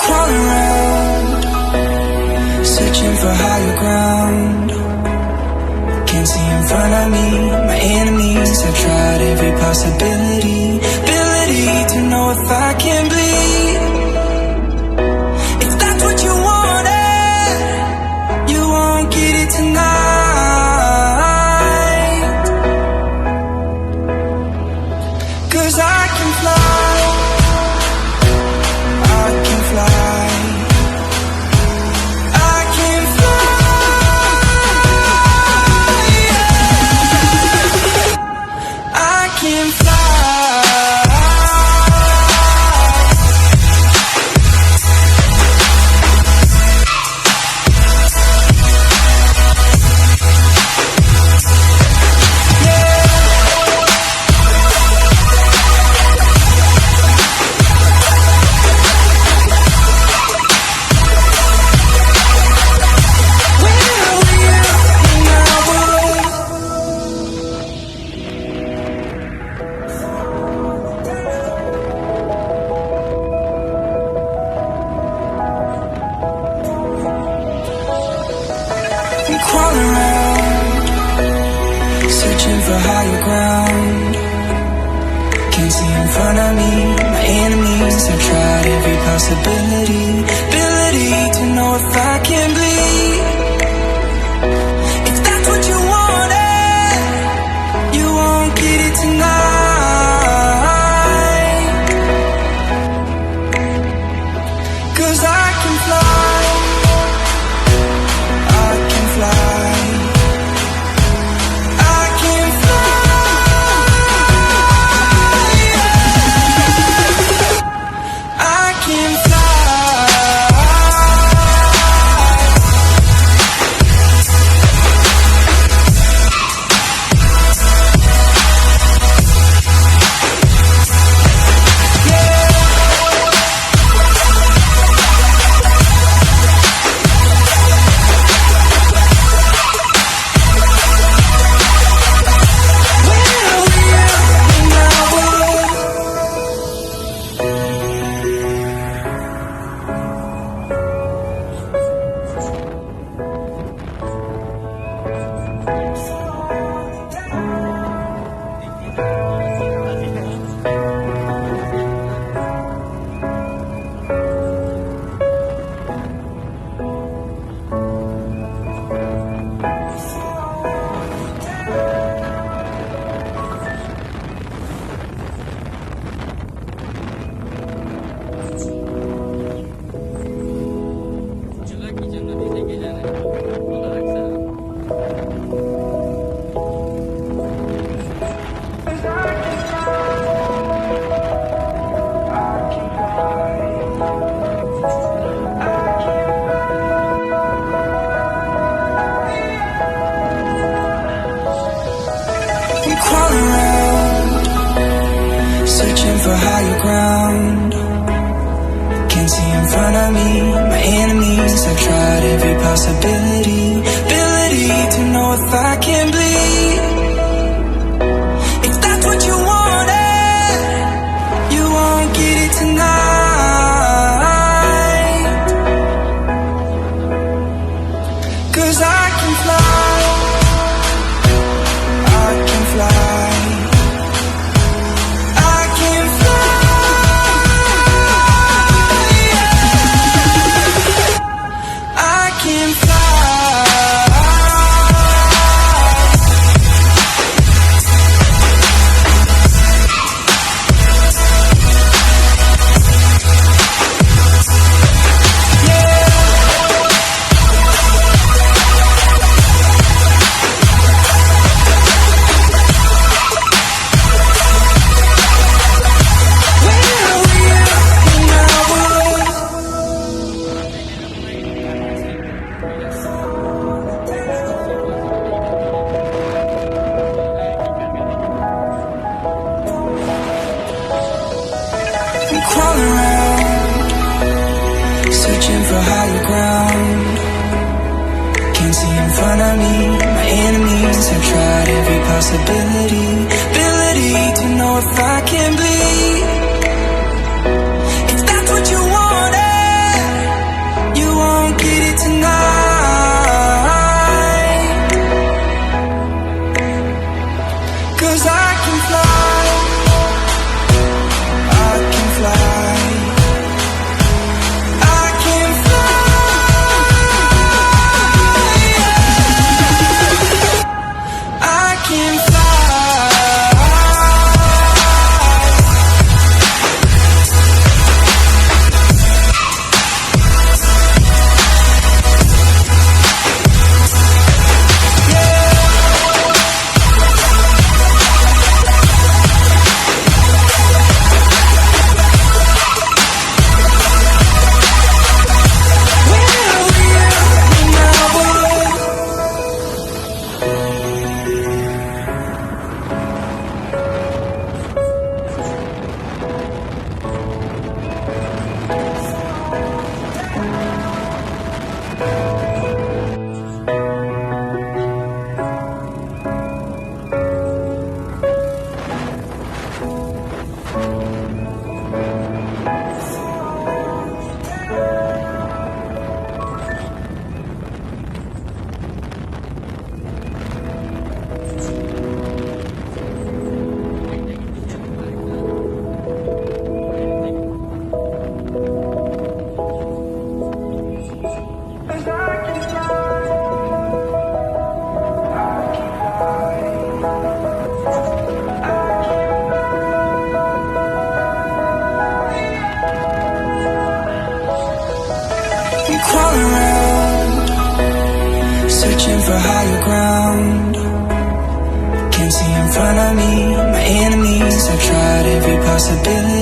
Crawling around, searching for higher ground. Can't see in front of me, my enemies. I've tried every possibility, ability to know if I can bleed. If that's what you wanted, you won't get it tonight. 'Cause I can fly, I can fly, I can fly, yeah. I can fly. Crawling around, searching for higher ground. Can't see in front of me, my enemies. I've tried every possibility, ability to know if I can bleed. If that's what you wanted, you won't get it tonight. 'Cause I can fly, I can fly, I can fly, yeah. I can fly. Crawling around, searching for higher ground. Can't see in front of me, my enemies. I've tried every possibility, ability to know if I can bleed. If that's what you wanted, you won't get it tonight. 'Cause I can fly, I can fly, I can fly, yeah. I can fly. front of me. My enemies have tried every possibility, ability to know if I can bleed. If that's what you wanted, you won't get it tonight. 'Cause I can fly, I can fly. Crawling around, searching for higher ground. Can't see in front of me. My enemies have tried every possibility.